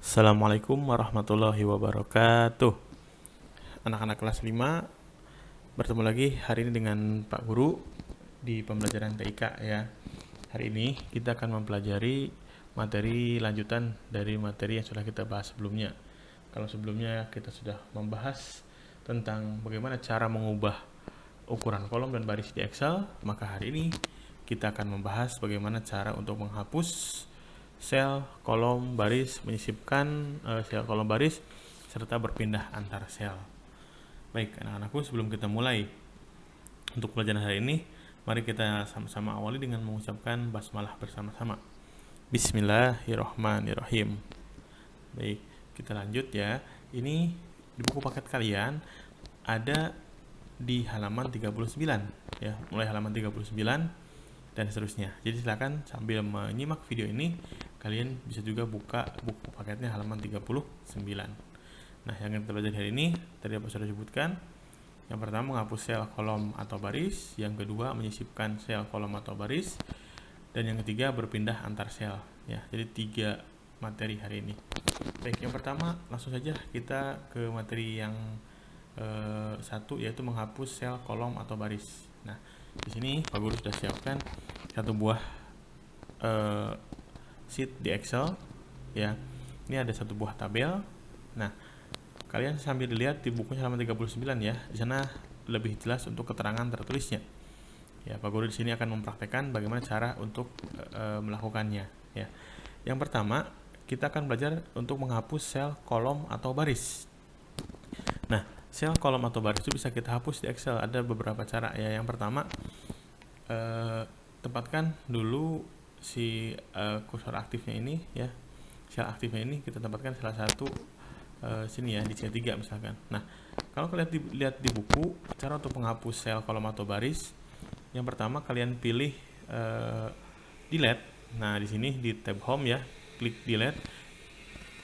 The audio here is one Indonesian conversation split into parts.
Assalamualaikum warahmatullahi wabarakatuh. Anak-anak kelas 5, bertemu lagi hari ini dengan Pak Guru di pembelajaran TIK ya. Hari ini kita akan mempelajari materi lanjutan dari materi yang sudah kita bahas sebelumnya. Kalau sebelumnya kita sudah membahas tentang bagaimana cara mengubah ukuran kolom dan baris di Excel, maka hari ini kita akan membahas bagaimana cara untuk menghapus sel, kolom, baris, menyisipkan sel, kolom, baris, serta berpindah antar sel. Baik, anak-anakku, sebelum kita mulai untuk pelajaran hari ini, mari kita sama-sama awali dengan mengucapkan basmalah bersama-sama. Bismillahirrahmanirrahim. Baik, kita lanjut ya. Ini di buku paket kalian ada di halaman 39 ya, mulai halaman 39 dan seterusnya. Jadi silakan sambil menyimak video ini, kalian bisa juga buka buku paketnya halaman 39. Nah, yang kita belajar hari ini tadi apa sudah disebutkan. Yang pertama, menghapus sel, kolom atau baris. Yang kedua, menyisipkan sel, kolom atau baris. Dan yang ketiga, berpindah antar sel ya. Jadi 3 materi hari ini. Baik, yang pertama langsung saja kita ke materi yang satu, yaitu menghapus sel, kolom atau baris. Nah, di sini Pak Guru sudah siapkan satu buah sheet di Excel ya. Ini ada satu buah tabel. Nah, kalian sambil dilihat di bukunya halaman 39 ya. Di sana lebih jelas untuk keterangan tertulisnya. Ya, Pak Guru di sini akan mempraktekkan bagaimana cara untuk melakukannya ya. Yang pertama, kita akan belajar untuk menghapus sel, kolom atau baris. Nah, sel, kolom atau baris itu bisa kita hapus di Excel. Ada beberapa cara ya. Yang pertama, tempatkan dulu si kursor aktifnya ini ya. Sel aktifnya ini kita tempatkan salah satu sini ya, di C3 misalkan. Nah, kalau kalian lihat di buku cara untuk menghapus sel, kolom atau baris, yang pertama kalian pilih delete. Nah, di sini di tab home ya, klik delete.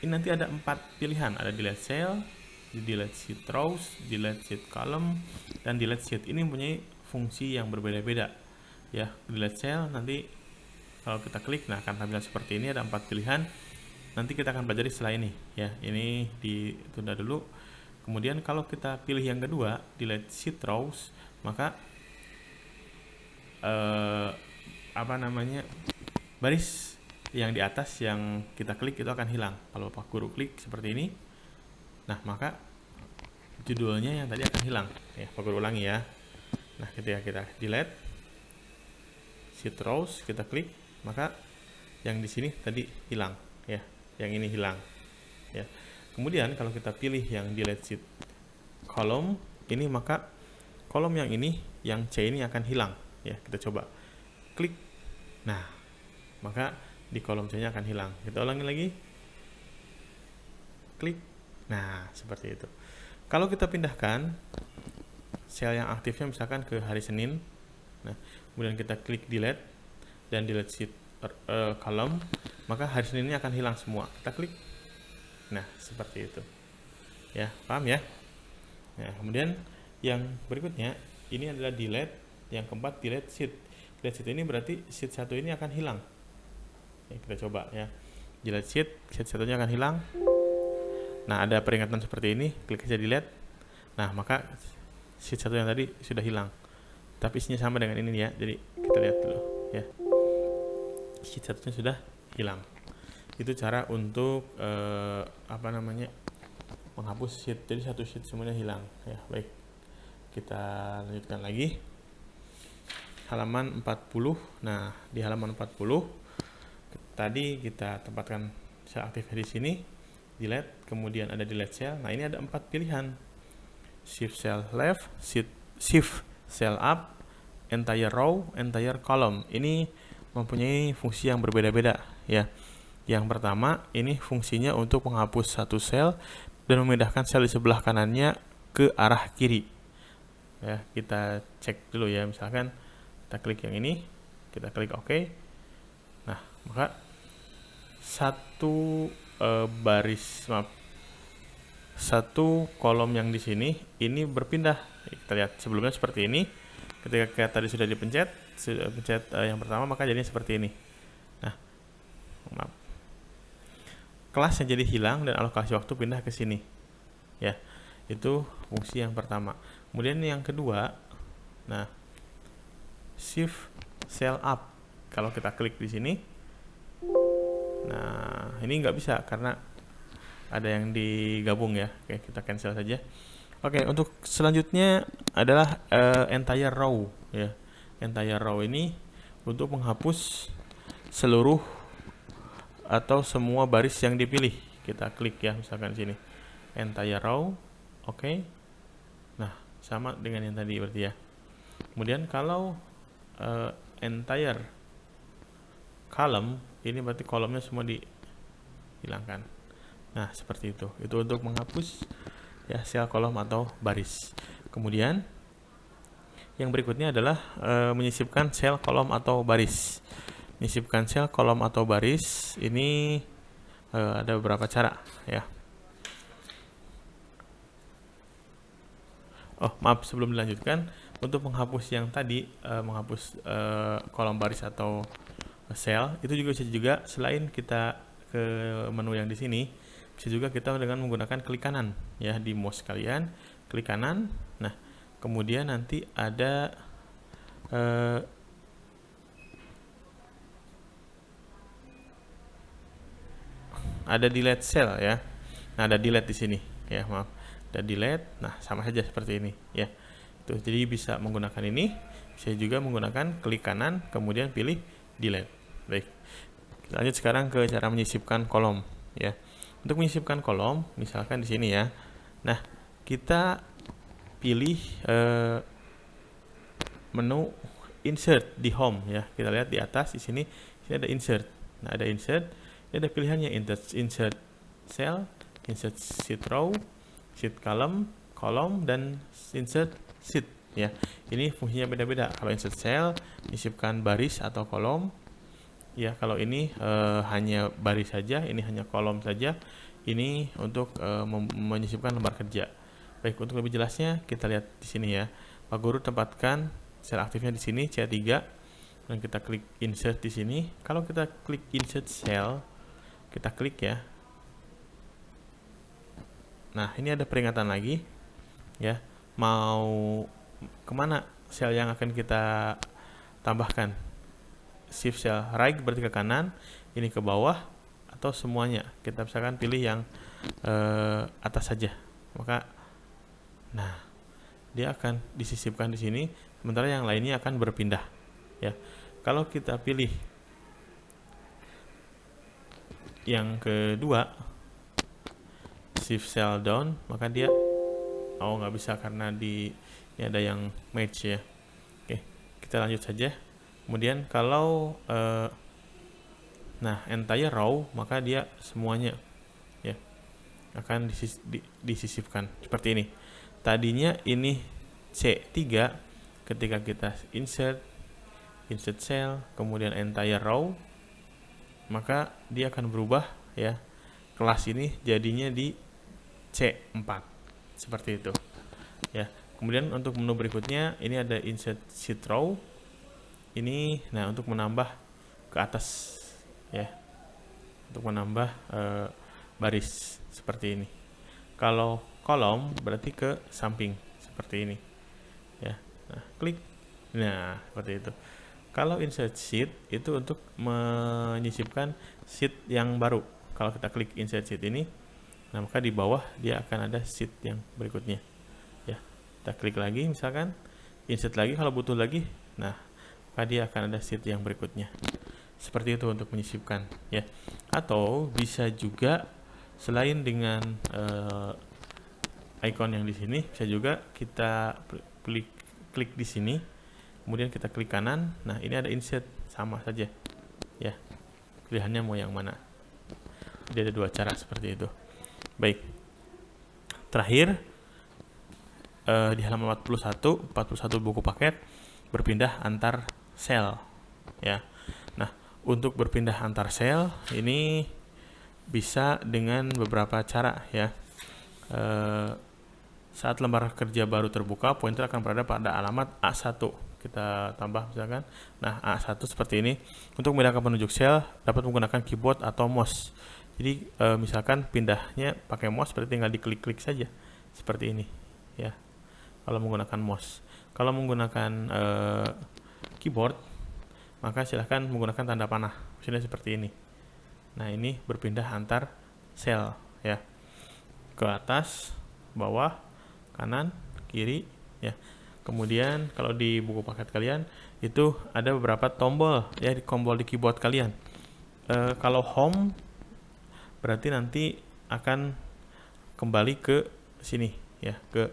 Ini nanti ada 4 pilihan, ada delete cell, delete sheet rows, delete sheet column, dan delete sheet. Ini mempunyai fungsi yang berbeda-beda ya. Delete cell nanti kalau kita klik, nah akan tampilan seperti ini, ada 4 pilihan. Nanti kita akan pelajari setelah ini ya. Ini ditunda dulu. Kemudian kalau kita pilih yang kedua, delete sheet rows, maka baris yang di atas yang kita klik itu akan hilang. Kalau Pak Guru klik seperti ini, nah maka judulnya yang tadi akan hilang ya. Pak Guru ulangi ya. Nah, ketika kita delete sheet rows, kita klik, maka yang di sini tadi hilang ya, yang ini hilang ya. Kemudian kalau kita pilih yang delete sheet column ini, maka kolom yang ini, yang C ini akan hilang ya. Kita coba klik, nah maka di kolom C nya akan hilang. Kita ulangi lagi, klik, nah seperti itu. Kalau kita pindahkan sel yang aktifnya misalkan ke hari Senin, nah kemudian kita klik delete dan delete sheet column, maka hari Senin ini akan hilang semua. Kita klik, nah seperti itu ya, paham ya. Nah, kemudian yang berikutnya ini adalah delete. Yang keempat, delete sheet. Delete sheet ini berarti sheet 1 ini akan hilang ya. Kita coba ya, delete sheet 1-nya akan hilang. Nah, ada peringatan seperti ini, klik saja delete. Nah, maka sheet 1 yang tadi sudah hilang, tapi isinya sama dengan ini ya. Jadi kita lihat dulu ya, sheet 1-nya sudah hilang. Itu cara untuk menghapus sheet. Jadi satu sheet semuanya hilang ya. Baik, kita lanjutkan lagi halaman 40. Nah, di halaman 40 tadi kita tempatkan sel aktifnya di sini, delete, kemudian ada delete cell. Nah, ini ada 4 pilihan, shift cell left, shift cell up, entire row, entire column. Ini mempunyai fungsi yang berbeda-beda ya. Yang pertama, ini fungsinya untuk menghapus satu sel dan memindahkan sel di sebelah kanannya ke arah kiri ya. Kita cek dulu ya, misalkan kita klik yang ini, kita klik OK. Nah, maka satu kolom yang di sini ini berpindah. Kita lihat sebelumnya seperti ini. Ketika tadi sudah pencet yang pertama, maka jadinya seperti ini. Nah, maaf. kelasnya jadi hilang dan alokasi waktu pindah ke sini. Ya, itu fungsi yang pertama. Kemudian yang kedua, nah, shift cell up. Kalau kita klik di sini, nah ini nggak bisa karena ada yang digabung ya. Oke, kita cancel saja. Oke, untuk selanjutnya adalah entire row ya. Entire row ini untuk menghapus seluruh atau semua baris yang dipilih. Kita klik ya, misalkan di sini entire row. Oke. Nah, sama dengan yang tadi berarti ya. Kemudian kalau entire column, ini berarti kolomnya semua dihilangkan. Nah, seperti itu. Itu untuk menghapus ya sel, kolom atau baris. Kemudian yang berikutnya adalah menyisipkan sel, kolom atau baris. Menyisipkan sel, kolom atau baris ini ada beberapa cara ya. Oh, maaf, sebelum dilanjutkan, untuk menghapus yang tadi, menghapus kolom, baris atau sel, itu juga bisa juga selain kita ke menu yang di sini, bisa juga kita dengan menggunakan klik kanan ya di mouse kalian, klik kanan. Nah, kemudian nanti ada delete cell ya. Nah, ada delete di sini ya, maaf. Ada delete. Nah, sama saja seperti ini ya. Tuh, jadi bisa menggunakan ini, bisa juga menggunakan klik kanan kemudian pilih delete. Baik. Kita lanjut sekarang ke cara menyisipkan kolom ya. Untuk menyisipkan kolom, misalkan di sini ya. Nah, kita pilih menu insert di home ya. Kita lihat di atas di sini ada insert. Nah, ada insert. Ini ada pilihannya insert cell, insert sheet row, sheet column, dan insert sheet ya. Ini fungsinya beda-beda. Kalau insert cell, menyisipkan baris atau kolom. Ya, kalau ini hanya baris saja, ini hanya kolom saja. Ini untuk menyisipkan lembar kerja. Baik, untuk lebih jelasnya kita lihat di sini ya. Pak Guru tempatkan sel aktifnya di sini C3 dan kita klik insert di sini. Kalau kita klik insert cell, kita klik ya. Nah, ini ada peringatan lagi ya. Mau kemana sel yang akan kita tambahkan? Shift cell right berarti ke kanan, ini ke bawah, atau semuanya. Kita misalkan pilih yang atas saja. Maka, nah, dia akan disisipkan di sini, sementara yang lainnya akan berpindah. Ya, kalau kita pilih yang kedua, shift cell down, maka dia nggak bisa karena ini ada yang match ya. Oke, kita lanjut saja. Kemudian kalau nah entire row, maka dia semuanya ya akan disisipkan seperti ini. Tadinya ini C3, ketika kita insert cell, kemudian entire row, maka dia akan berubah ya. Kelas ini jadinya di C4 seperti itu ya. Kemudian untuk menu berikutnya ini ada insert sheet row. Ini nah untuk menambah ke atas ya. Untuk menambah baris seperti ini. Kalau kolom berarti ke samping seperti ini ya. Nah, klik. Nah, seperti itu. Kalau insert sheet itu untuk menyisipkan sheet yang baru. Kalau kita klik insert sheet ini, nah maka di bawah dia akan ada sheet yang berikutnya. Ya, kita klik lagi misalkan, insert lagi kalau butuh lagi. Nah, maka dia akan ada sheet yang berikutnya. Seperti itu untuk menyisipkan ya. Atau bisa juga selain dengan icon yang di sini, bisa juga kita klik di sini. Kemudian kita klik kanan. Nah, ini ada insert, sama saja ya. Pilihannya mau yang mana. Jadi ada dua cara seperti itu. Baik. Terakhir di halaman 41 buku paket berpindah antar sel ya. Nah, untuk berpindah antar sel ini bisa dengan beberapa cara ya. Saat lembar kerja baru terbuka, pointer akan berada pada alamat A1. Kita tambah misalkan, nah A1 seperti ini. Untuk memindahkan penunjuk sel dapat menggunakan keyboard atau mouse Jadi misalkan pindahnya pakai mouse berarti tinggal diklik-klik saja seperti ini ya. Kalau menggunakan mouse. Kalau menggunakan keyboard, maka silahkan menggunakan tanda panah. Misalnya seperti ini. Nah, ini berpindah antar sel ya. Ke atas, bawah, kanan, kiri ya. Kemudian kalau di buku paket kalian itu ada beberapa tombol ya, tombol di keyboard kalian. Kalau home berarti nanti akan kembali ke sini ya, ke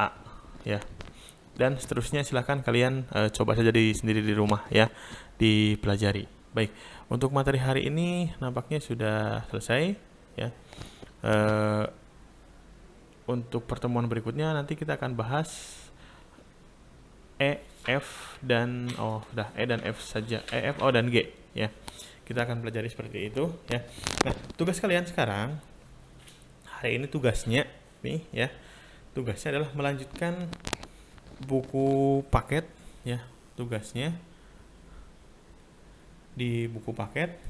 A ya. Dan seterusnya silahkan kalian coba saja sendiri di rumah ya, dipelajari. Baik, untuk materi hari ini nampaknya sudah selesai ya. Untuk pertemuan berikutnya nanti kita akan bahas E, F dan E dan F saja, E, F, O dan G ya. Kita akan pelajari seperti itu ya. Nah, tugas kalian sekarang hari ini tugasnya nih ya. Tugasnya adalah melanjutkan buku paket ya. Tugasnya di buku paket